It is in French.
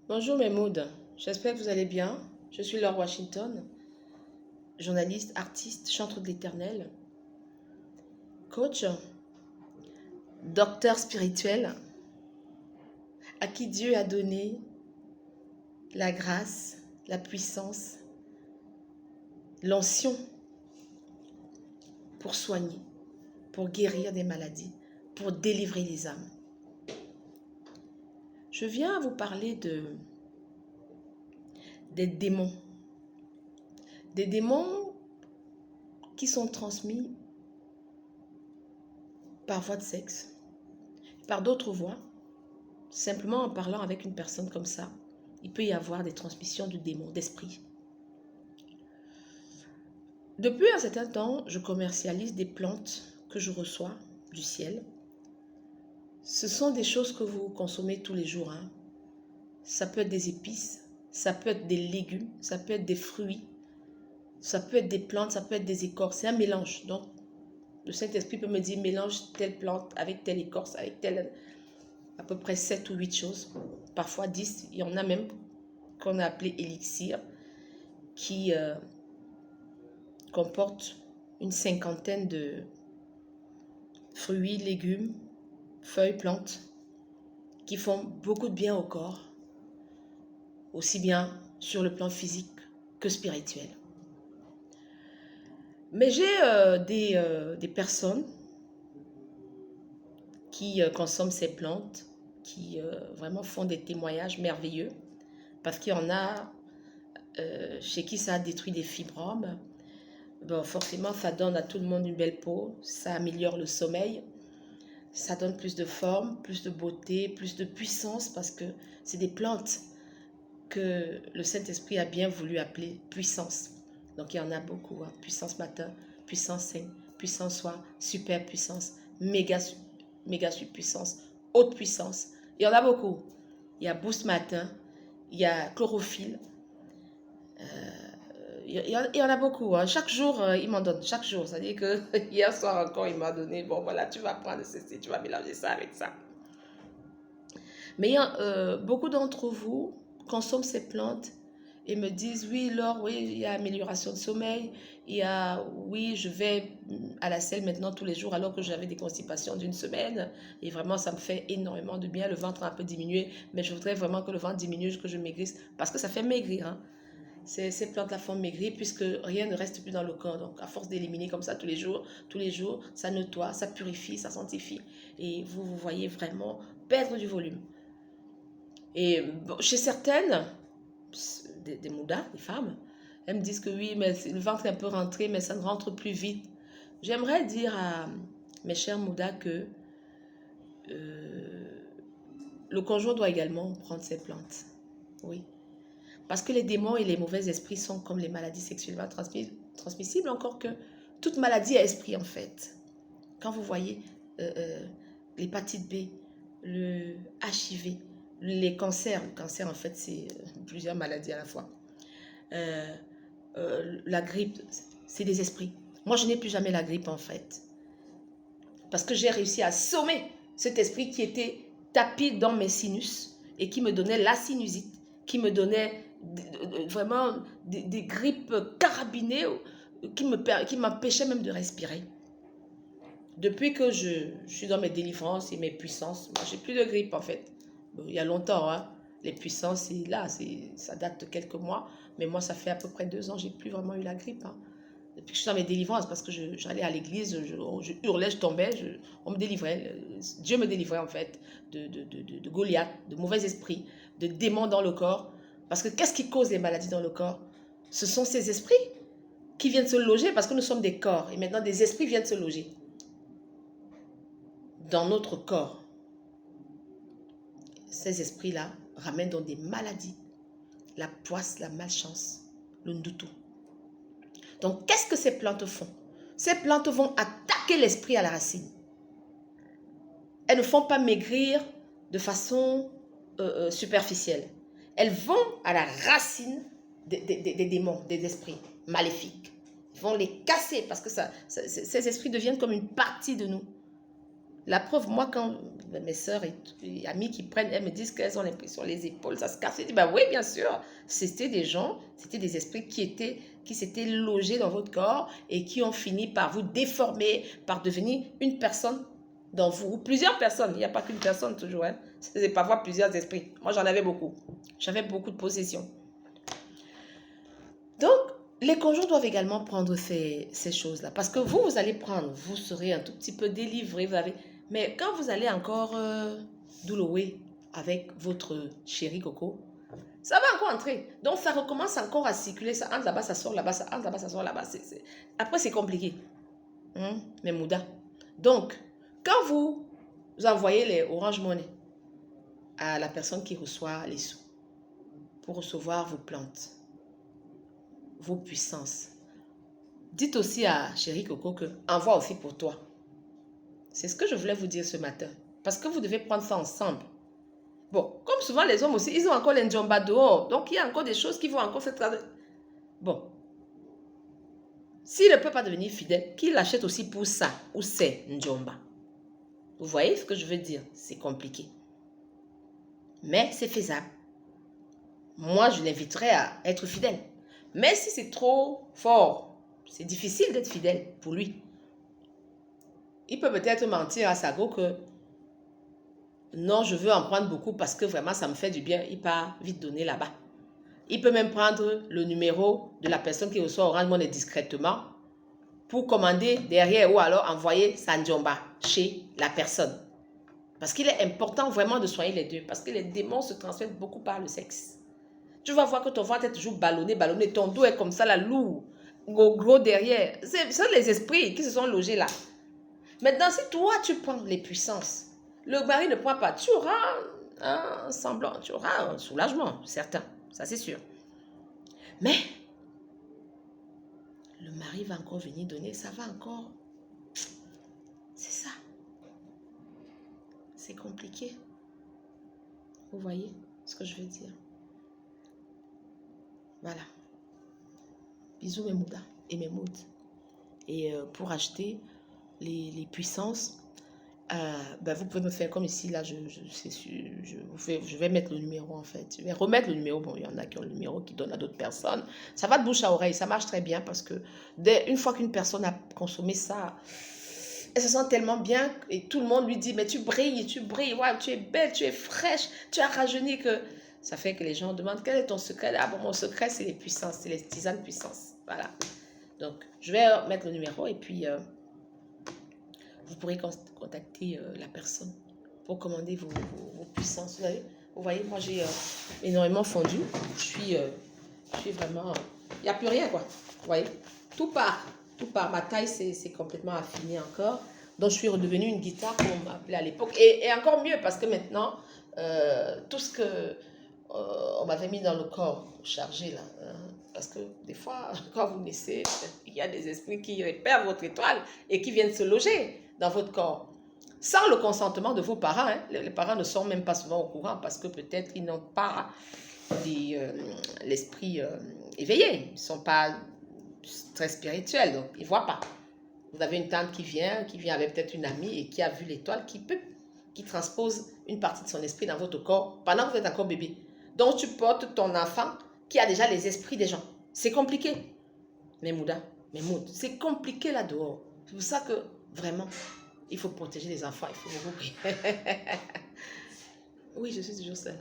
Bonjour mes moods, j'espère que vous allez bien. Je suis Laure Washington, journaliste, artiste, chanteur de l'éternel, coach, docteur spirituel, à qui Dieu a donné la grâce, la puissance, l'onction pour soigner, pour guérir des maladies, pour délivrer les âmes. Je viens vous parler des démons. Des démons qui sont transmis par voie de sexe, par d'autres voies. Simplement en parlant avec une personne comme ça, il peut y avoir des transmissions de démons, d'esprits. Depuis un certain temps, je commercialise des plantes que je reçois du ciel. Ce sont des choses que vous consommez tous les jours. Ça peut être des épices, ça peut être des légumes, ça peut être des fruits, ça peut être des plantes, ça peut être des écorces. C'est un mélange. Donc, le Saint-Esprit peut me dire mélange telle plante avec telle écorce, avec telle... à peu près 7 ou 8 choses. Parfois 10. Il y en a même qu'on a appelé élixir qui comporte une cinquantaine de fruits, légumes, feuilles, plantes qui font beaucoup de bien au corps, aussi bien sur le plan physique que spirituel. Mais j'ai des personnes qui consomment ces plantes, qui vraiment font des témoignages merveilleux, parce qu'il y en a chez qui ça a détruit des fibromes. Bon, forcément, ça donne à tout le monde une belle peau, ça améliore le sommeil, ça donne plus de forme, plus de beauté, plus de puissance, parce que c'est des plantes que le Saint-Esprit a bien voulu appeler puissance. Donc il y en a beaucoup, puissance matin, puissance 5, puissance soir, super puissance, méga puissance, haute puissance. Il y en a beaucoup. Il y a boost matin, il y a chlorophylle, il y en a beaucoup. Chaque jour, il m'en donne. Chaque jour. C'est-à-dire que hier soir encore, il m'a donné, bon voilà, tu vas prendre ceci, tu vas mélanger ça avec ça. Mais beaucoup d'entre vous consomment ces plantes et me disent, oui, Laure, oui, il y a amélioration de sommeil. Il y a, oui, je vais à la selle maintenant tous les jours alors que j'avais des constipations d'une semaine. Et vraiment, ça me fait énormément de bien. Le ventre a un peu diminué, mais je voudrais vraiment que le ventre diminue, que je maigrisse, parce que ça fait maigrir. Ces plantes-là font maigrir puisque rien ne reste plus dans le corps. Donc, à force d'éliminer comme ça tous les jours, ça nettoie, ça purifie, ça sanctifie. Et vous voyez vraiment perdre du volume. Et bon, chez certaines, des moudas, des femmes, elles me disent que oui, mais le ventre est un peu rentré, mais ça ne rentre plus vite. J'aimerais dire à mes chers moudas que le conjoint doit également prendre ces plantes. Oui. Parce que les démons et les mauvais esprits sont comme les maladies sexuellement transmissibles, encore que toute maladie a esprit en fait. Quand vous voyez l'hépatite B, le HIV, les cancers, le cancer en fait c'est plusieurs maladies à la fois. La grippe, c'est des esprits. Moi je n'ai plus jamais la grippe en fait. Parce que j'ai réussi à sommer cet esprit qui était tapis dans mes sinus et qui me donnait la sinusite, qui me donnait vraiment des grippes carabinées qui m'empêchaient même de respirer. Depuis que je suis dans mes délivrances et mes puissances, moi j'ai plus de grippe en fait. Bon, il y a longtemps, les puissances, c'est là, ça date de quelques mois, mais moi ça fait à peu près 2 ans, j'ai plus vraiment eu la grippe. Depuis que je suis dans mes délivrances, parce que j'allais à l'église, je hurlais, je tombais, on me délivrait. Dieu me délivrait en fait de Goliath, de mauvais esprits, de démons dans le corps. Parce que qu'est-ce qui cause les maladies dans le corps? Ce sont ces esprits qui viennent se loger, parce que nous sommes des corps, et maintenant des esprits viennent se loger dans notre corps. Ces esprits-là ramènent donc des maladies, la poisse, la malchance, le ndoutou. Donc, qu'est-ce que ces plantes font? Ces plantes vont attaquer l'esprit à la racine. Elles ne font pas maigrir de façon superficielle. Elles vont à la racine des démons, des esprits maléfiques. Ils vont les casser parce que ces esprits deviennent comme une partie de nous. La preuve, moi, quand mes sœurs et amies qui prennent, elles me disent qu'elles ont l'impression, les épaules, ça se casse. Je dis, ben oui, bien sûr. C'était des gens, c'était des esprits qui s'étaient logés dans votre corps et qui ont fini par vous déformer, par devenir une personne dans vous, ou plusieurs personnes. Il n'y a pas qu'une personne toujours. Hein. C'est parfois plusieurs esprits. Moi, j'en avais beaucoup. J'avais beaucoup de possessions. Donc, les conjoints doivent également prendre ces choses-là. Parce que vous allez prendre, vous serez un tout petit peu délivré. Mais quand vous allez encore doulourer avec votre chéri Coco, ça va encore entrer. Donc, ça recommence encore à circuler. Ça entre là-bas, ça sort là-bas, ça entre là-bas, ça sort là-bas. Après, c'est compliqué. Mais Mouda. Donc, quand vous envoyez les Orange Money à la personne qui reçoit les sous pour recevoir vos plantes, vos puissances, dites aussi à chéri Coco que envoie aussi pour toi. C'est ce que je voulais vous dire ce matin. Parce que vous devez prendre ça ensemble. Bon, comme souvent les hommes aussi, ils ont encore les njomba dehors. Donc il y a encore des choses qui vont encore se traduire. Bon. S'il ne peut pas devenir fidèle, qu'il l'achète aussi pour ça ou c'est njomba. Vous voyez ce que je veux dire? C'est compliqué. Mais c'est faisable. Moi, je l'inviterai à être fidèle. Mais si c'est trop fort, c'est difficile d'être fidèle pour lui. Il peut peut-être mentir à Sago que non, je veux en prendre beaucoup parce que vraiment ça me fait du bien. Il part vite donner là-bas. Il peut même prendre le numéro de la personne qui reçoit Orange Money discrètement pour commander derrière ou alors envoyer sa njomba chez la personne. Parce qu'il est important vraiment de soigner les deux. Parce que les démons se transmettent beaucoup par le sexe. Tu vas voir que ton ventre est toujours ballonné. Ton dos est comme ça, la lourd, gros derrière. C'est les esprits qui se sont logés là. Maintenant, si toi, tu prends les puissances, le mari ne prend pas, tu auras un semblant, tu auras un soulagement, certain. Ça, c'est sûr. Mais, le mari va encore venir donner, ça va encore. C'est ça. C'est compliqué. Vous voyez ce que je veux dire? Voilà. Bisous mes moudas et mes moods. Et pour acheter les puissances, vous pouvez me faire comme ici, là, je vais mettre le numéro en fait. Je vais remettre le numéro. Bon, il y en a qui ont le numéro qui donne à d'autres personnes. Ça va de bouche à oreille, ça marche très bien parce que une fois qu'une personne a consommé ça, elle se sent tellement bien et tout le monde lui dit, mais tu brilles, ouais, tu es belle, tu es fraîche, tu as rajeuni que... Ça fait que les gens demandent, quel est ton secret? Ah bon, mon secret, c'est les puissances, c'est les tisanes puissances. Voilà. Donc, je vais mettre le numéro et puis... vous pourrez contacter la personne pour commander vos puissances. Vous voyez, moi j'ai énormément fondu. Je suis vraiment... Il n'y a plus rien, quoi. Vous voyez, tout part. Tout part. Ma taille, c'est complètement affiné encore. Donc, je suis redevenue une guitare, comme on m'appelait à l'époque. Et encore mieux, parce que maintenant, tout ce que on m'avait mis dans le corps, chargé, là, parce que des fois, quand vous naissez, il y a des esprits qui repèrent votre étoile et qui viennent se loger dans votre corps. Sans le consentement de vos parents. Hein. Les parents ne sont même pas souvent au courant parce que peut-être ils n'ont pas l'esprit éveillé. Ils ne sont pas très spirituels, donc ils ne voient pas. Vous avez une tante qui vient avec peut-être une amie et qui a vu l'étoile qui transpose une partie de son esprit dans votre corps pendant que vous êtes encore bébé. Donc tu portes ton enfant qui a déjà les esprits des gens. C'est compliqué. Mais Mouda, c'est compliqué là dehors. C'est pour ça que vraiment, il faut protéger les enfants. Il faut vous. Oui, je suis toujours seule.